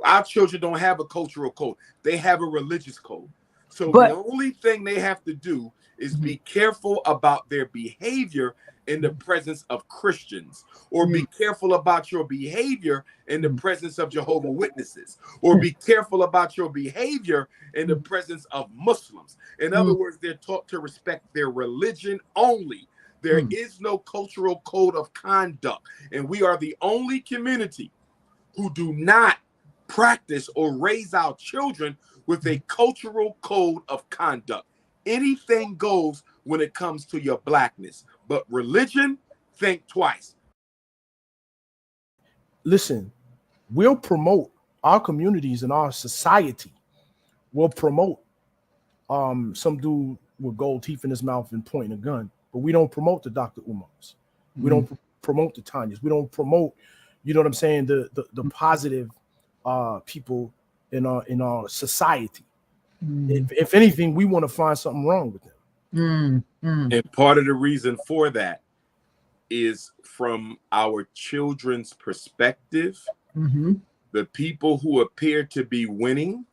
our children don't have a cultural code. They have a religious code. So But the only thing they have to do is be careful about their behavior in the presence of Christians, or be careful about your behavior in the presence of Jehovah's Witnesses, or be careful about your behavior in the presence of Muslims. In other words, they're taught to respect their religion only. There is no cultural code of conduct. And we are the only community who do not practice or raise our children with a cultural code of conduct. Anything goes when it comes to your blackness, but religion, think twice. Listen, we'll promote our communities and our society. We'll promote some dude with gold teeth in his mouth and pointing a gun, but we don't promote the Dr. Umars. We don't promote the Tanyas. We don't promote, you know what I'm saying, the positive people in our society. If anything, we want to find something wrong with them. And part of the reason for that is from our children's perspective. The people who appear to be winning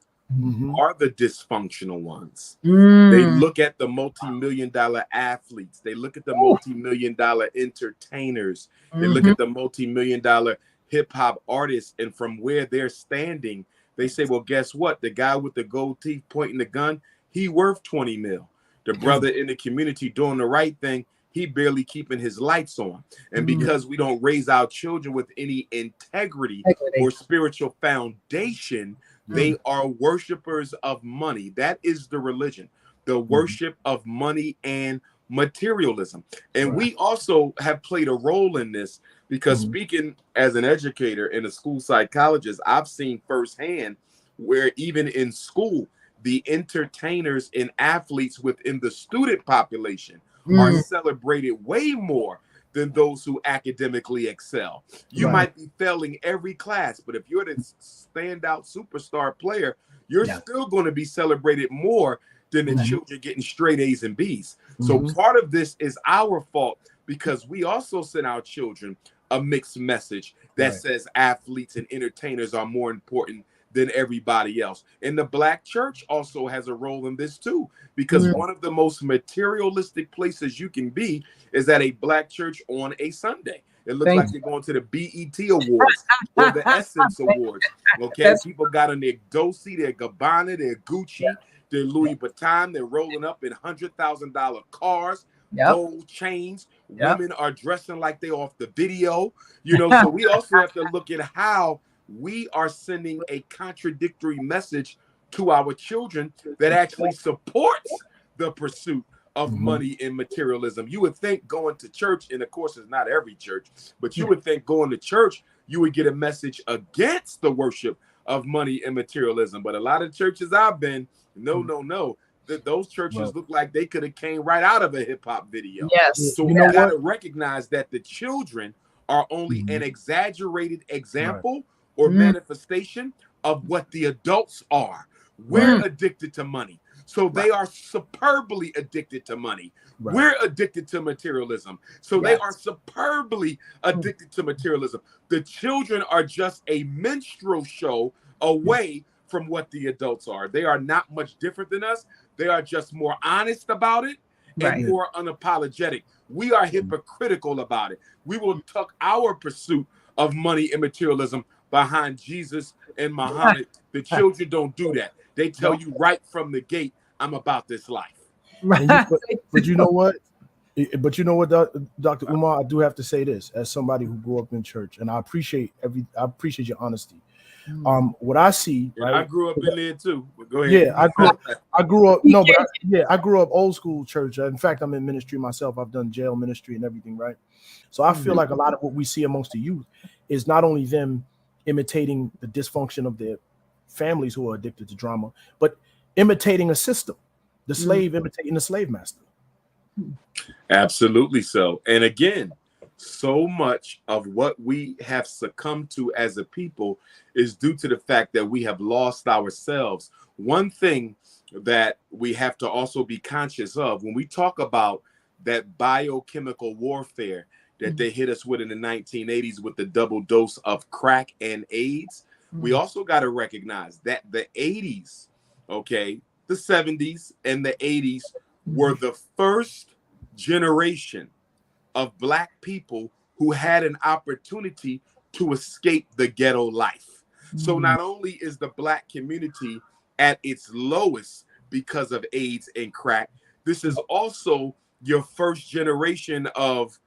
are the dysfunctional ones. They look at the multi-million-dollar athletes. They look at the multi-million-dollar entertainers. They look at the multi-million-dollar hip-hop artists, and from where they're standing, they say, well, guess what? The guy with the gold teeth pointing the gun, he worth 20 mil. The brother in the community doing the right thing, he barely keeping his lights on. And because we don't raise our children with any integrity or spiritual foundation, they are worshipers of money. That is the religion, the worship of money and materialism. And we also have played a role in this, because speaking as an educator and a school psychologist, I've seen firsthand where even in school, the entertainers and athletes within the student population are celebrated way more than those who academically excel. You might be failing every class, but if you're the standout superstar player, you're still going to be celebrated more than the children getting straight A's and B's. So part of this is our fault, because we also send our children a mixed message that says athletes and entertainers are more important than everybody else. And the Black church also has a role in this too, because one of the most materialistic places you can be is at a Black church on a Sunday. It looks like you're going to the BET Awards or the Essence Awards. Okay, people got on their Dolce, their Gabbana, their Gucci, their Louis Vuitton. They're rolling up in $100,000 cars, gold chains. Women are dressing like they're off the video. You know, so we also have to look at how we are sending a contradictory message to our children that actually supports the pursuit of money and materialism. You would think going to church, and of course it's not every church, but you would think going to church, you would get a message against the worship of money and materialism. But a lot of churches I've been, no. Those churches look like they could have came right out of a hip-hop video. So we got to recognize that the children are only an exaggerated example or manifestation of what the adults are. We're addicted to money. So they are superbly addicted to money. We're addicted to materialism. So they are superbly addicted to materialism. The children are just a minstrel show away from what the adults are. They are not much different than us. They are just more honest about it and more unapologetic. We are hypocritical about it. We will tuck our pursuit of money and materialism behind Jesus and Muhammad. The children don't do that. They tell you right from the gate, I'm about this life. But you know what? Dr. Umar, I do have to say this as somebody who grew up in church, and I appreciate your honesty. What I see, I grew up in there too. But go ahead. Yeah, I grew up. No, but I grew up old school church. In fact, I'm in ministry myself. I've done jail ministry and everything, right? So I feel like a lot of what we see amongst the youth is not only them imitating the dysfunction of their families who are addicted to drama, but imitating a system, the slave imitating the slave master. Absolutely so. And again, so much of what we have succumbed to as a people is due to the fact that we have lost ourselves. One thing that we have to also be conscious of when we talk about that biochemical warfare that they hit us with in the 1980s with the double dose of crack and AIDS, we also got to recognize that the 80s, okay, the 70s and the 80s were the first generation of Black people who had an opportunity to escape the ghetto life. So not only is the Black community at its lowest because of AIDS and crack, this is also your first generation of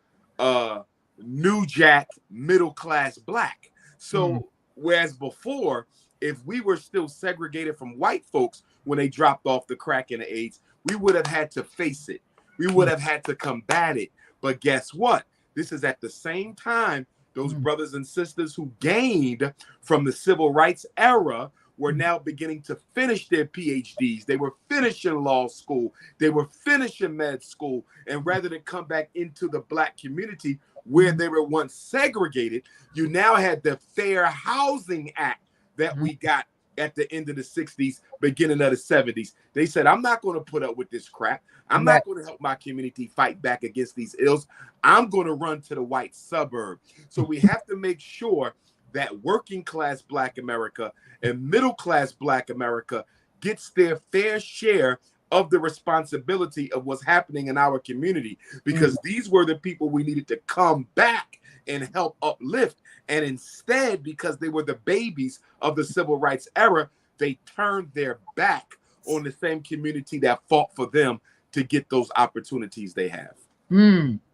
New Jack middle class Black. So whereas before, if we were still segregated from white folks when they dropped off the crack and the AIDS, we would have had to face it. We would have had to combat it. But guess what? This is at the same time those brothers and sisters who gained from the civil rights era were now beginning to finish their PhDs. They were finishing law school. They were finishing med school. And rather than come back into the Black community where they were once segregated, you now had the Fair Housing Act that we got at the end of the 60s, beginning of the 70s. They said, I'm not going to put up with this crap. I'm not going to help my community fight back against these ills. I'm going to run to the white suburb. So we have to make sure that working class Black America and middle class Black America gets their fair share of the responsibility of what's happening in our community, because these were the people we needed to come back and help uplift. And instead, because they were the babies of the civil rights era, they turned their back on the same community that fought for them to get those opportunities they have.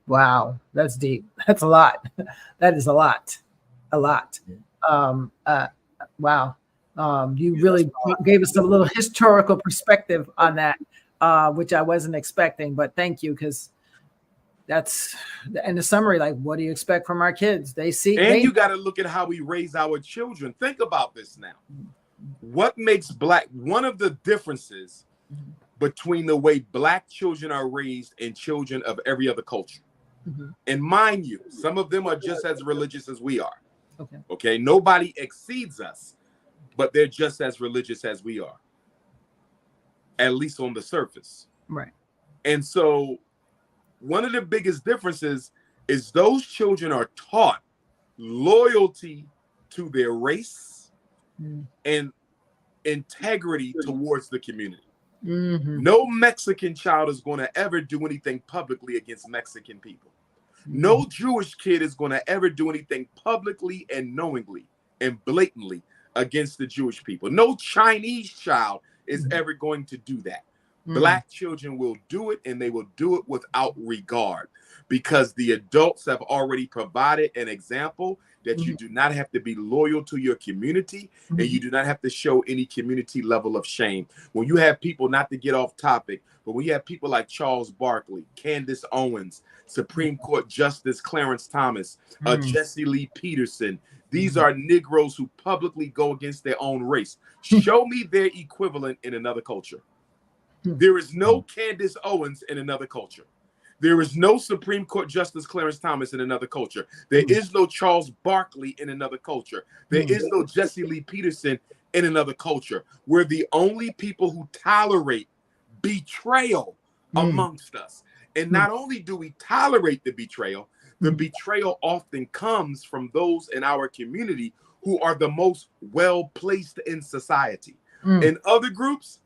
Wow, that's deep. That's a lot. That is a lot. Wow. You really gave us a little historical perspective on that, which I wasn't expecting, but thank you, because that's in the summary. Like, what do you expect from our kids? They see, and you got to look at how we raise our children. Think about this now. What makes Black, one of the differences between the way Black children are raised and children of every other culture. And mind you, some of them are just as religious as we are. Okay, nobody exceeds us, but they're just as religious as we are, at least on the surface. Right. And so one of the biggest differences is those children are taught loyalty to their race and integrity towards the community. No Mexican child is going to ever do anything publicly against Mexican people. No Jewish kid is going to ever do anything publicly and knowingly and blatantly against the Jewish people. No Chinese child is ever going to do that. Black children will do it, and they will do it without regard, because the adults have already provided an example that you do not have to be loyal to your community, and you do not have to show any community level of shame. When you have people, not to get off topic, but when you have people like Charles Barkley, Candace Owens, Supreme Court Justice Clarence Thomas, Jesse Lee Peterson, these are Negroes who publicly go against their own race. Show me their equivalent in another culture. There is no Candace Owens in another culture. There is no Supreme Court Justice Clarence Thomas in another culture. There is no Charles Barkley in another culture. There is no Jesse Lee Peterson in another culture. We're the only people who tolerate betrayal amongst us. And not only do we tolerate the betrayal often comes from those in our community who are the most well-placed in society. In other groups,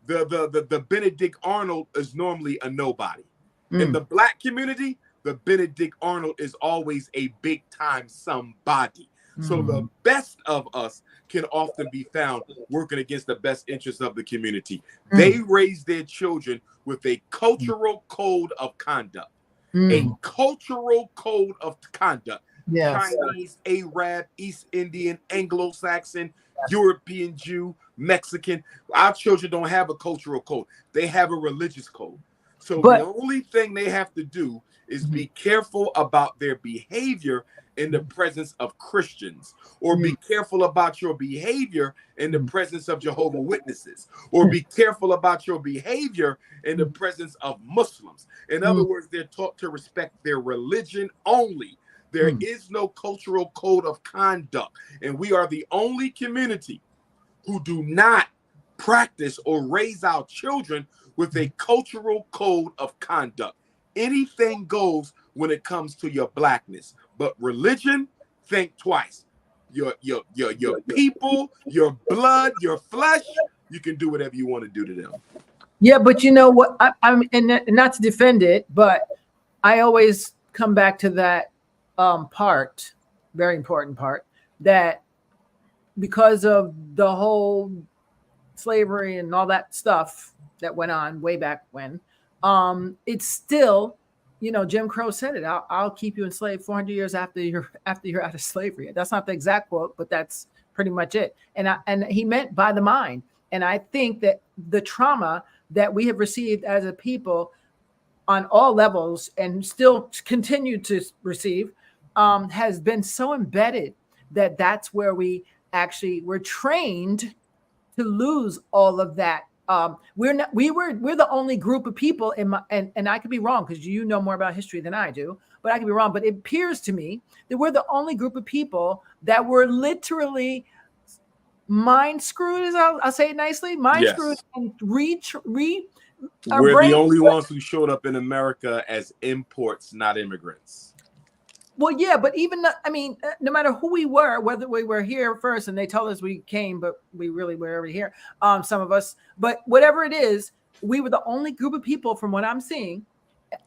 the Benedict Arnold is normally a nobody. In the Black community, the Benedict Arnold is always a big-time somebody. So the best of us can often be found working against the best interests of the community. They raise their children with a cultural code of conduct. A cultural code of conduct. Chinese, Arab, East Indian, Anglo-Saxon, European Jew, Mexican. Our children don't have a cultural code. They have a religious code. So the only thing they have to do is be careful about their behavior in the presence of Christians, or be careful about your behavior in the presence of Jehovah's Witnesses, or be careful about your behavior in the presence of Muslims. In other words, they're taught to respect their religion only. There is no cultural code of conduct. And we are the only community who do not practice or raise our children with a cultural code of conduct. Anything goes when it comes to your Blackness. But religion, think twice. your people, your blood, your flesh, you can do whatever you want to do to them. Yeah, but you know what? I'm and not to defend it, but I always come back to that part, very important part, that because of the whole slavery and all that stuff that went on way back when, it's still, you know, Jim Crow said it. I'll keep you enslaved 400 years after you're out of slavery. That's not the exact quote, but that's pretty much it. And he meant by the mind. And I think that the trauma that we have received as a people on all levels and still continue to receive has been so embedded that that's where we're trained to lose all of that. We're the only group of people and I could be wrong because you know more about history than I do, but I could be wrong. But it appears to me that we're the only group of people that were literally mind screwed, I'll say it nicely, screwed and we're the only ones who showed up in America as imports, not immigrants. Well, yeah, but even, no matter who we were, whether we were here first and they told us we came, but we really were already here, some of us, but whatever it is, we were the only group of people from what I'm seeing.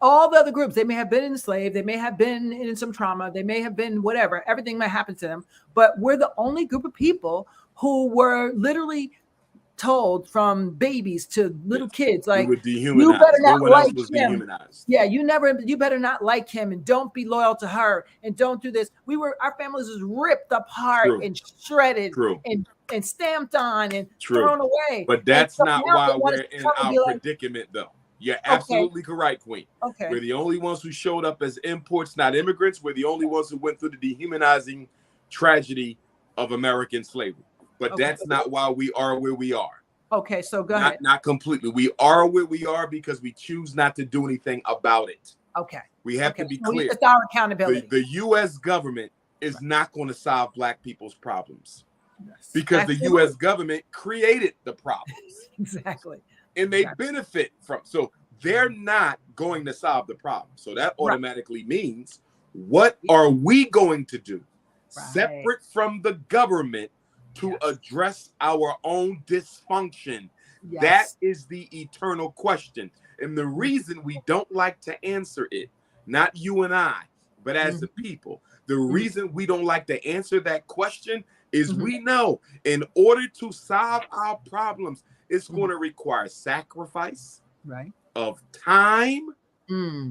All the other groups, they may have been enslaved, they may have been in some trauma, they may have been whatever, everything might happen to them, but we're the only group of people who were literally told from babies to little kids, like, you better not like him. Yeah, you better not like him and don't be loyal to her and don't do this. Our families was ripped apart and shredded and stamped on and thrown away. But that's not why we're in our predicament, though. You're absolutely correct, Queen. Okay. We're the only ones who showed up as imports, not immigrants. We're the only ones who went through the dehumanizing tragedy of American slavery. But that's not why we are where we are. Okay, so go ahead. Not completely. We are where we are because we choose not to do anything about it. Okay. We have to be clear. It's our accountability. The U.S. government is not going to solve Black people's problems because the U.S. government created the problems. Exactly. And they benefit from. So they're not going to solve the problem. So that automatically means, what are we going to do separate from the government to address our own dysfunction? That is the eternal question. And the reason we don't like to answer it, not you and I, but as a people, the reason we don't like to answer that question is we know in order to solve our problems, it's going to require sacrifice of time,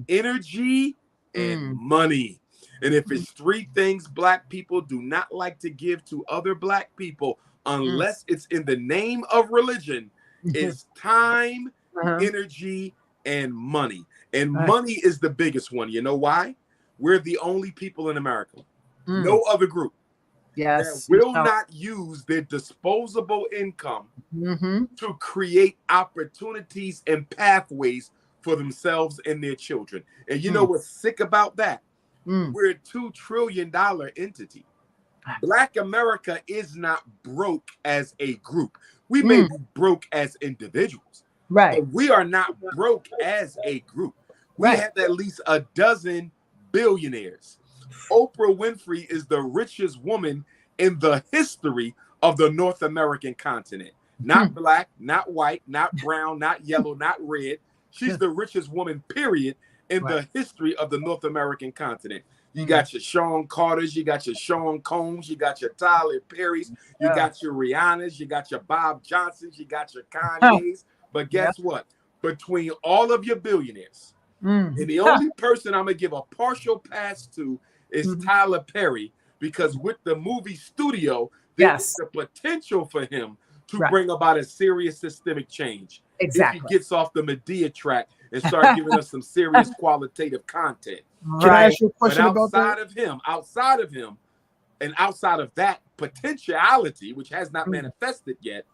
energy, and money. And if it's three things Black people do not like to give to other Black people, unless it's in the name of religion, it's time, energy, and money. And money is the biggest one. You know why? We're the only people in America, no other group, that will not use their disposable income to create opportunities and pathways for themselves and their children. And you know what's sick about that? We're a $2 trillion entity. Black America is not broke as a group. We may be broke as individuals, but we are not broke as a group. We have at least a dozen billionaires. Oprah Winfrey is the richest woman in the history of the North American continent. Not Black, not white, not brown, not yellow, not red. She's the richest woman, period, in the history of the North American continent. You got your Sean Carters, you got your Sean Combs, you got your Tyler Perrys, you got your Rihannas, you got your Bob Johnsons, you got your Kanye's. But guess what? Between all of your billionaires, and the only person I'm going to give a partial pass to is Tyler Perry, because with the movie studio, there's the potential for him to bring about a serious systemic change. Exactly. If he gets off the Medea track and start giving us some serious qualitative content. Can I ask you a question about that? Outside of him, and outside of that potentiality, which has not manifested yet,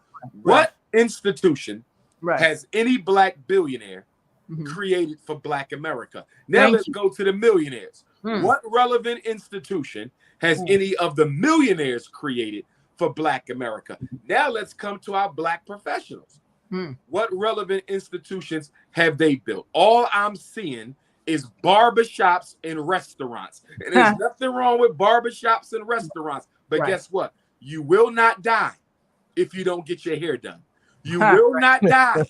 what institution has any Black billionaire created for Black America? Now let's go to the millionaires. What relevant institution has any of the millionaires created for Black America? Now let's come to our Black professionals. What relevant institutions have they built? All I'm seeing is barbershops and restaurants. And there's nothing wrong with barbershops and restaurants. But Right. guess what? You will not die if you don't get your hair done. You will not die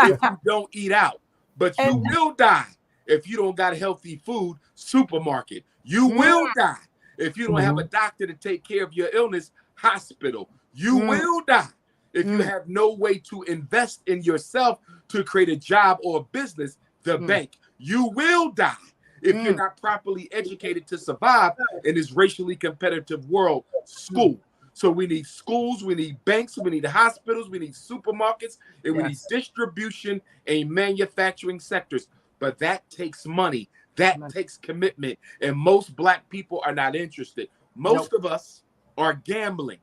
if you don't eat out. But you will die if you don't got healthy food, supermarket. You will die if you don't have a doctor to take care of your illness, hospital. You will die if you have no way to invest in yourself to create a job or a business, the bank. You will die if you're not properly educated to survive in this racially competitive world, school. So we need schools, we need banks, we need hospitals, we need supermarkets, and we need distribution and manufacturing sectors. But that takes money, that takes commitment, and most Black people are not interested. Most of us are gambling.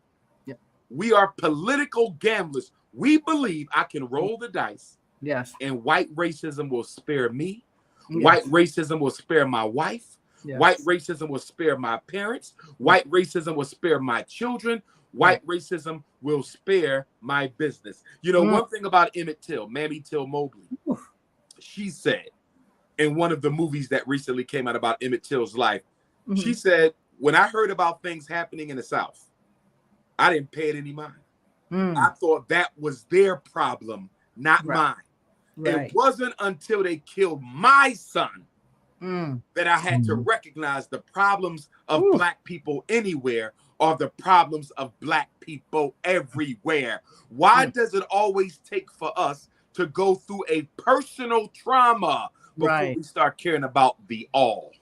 We are political gamblers. We believe I can roll the dice, and white racism will spare me. White racism will spare my wife. White racism will spare my parents. White racism will spare my children. White racism will spare my business. You know, one thing about Emmett Till, Mammy Till Mobley, she said in one of the movies that recently came out about Emmett Till's life, she said, when I heard about things happening in the South, I didn't pay it any mind. I thought that was their problem, not mine. It wasn't until they killed my son that I had to recognize the problems of Black people anywhere are the problems of Black people everywhere. Why does it always take for us to go through a personal trauma before we start caring about the all?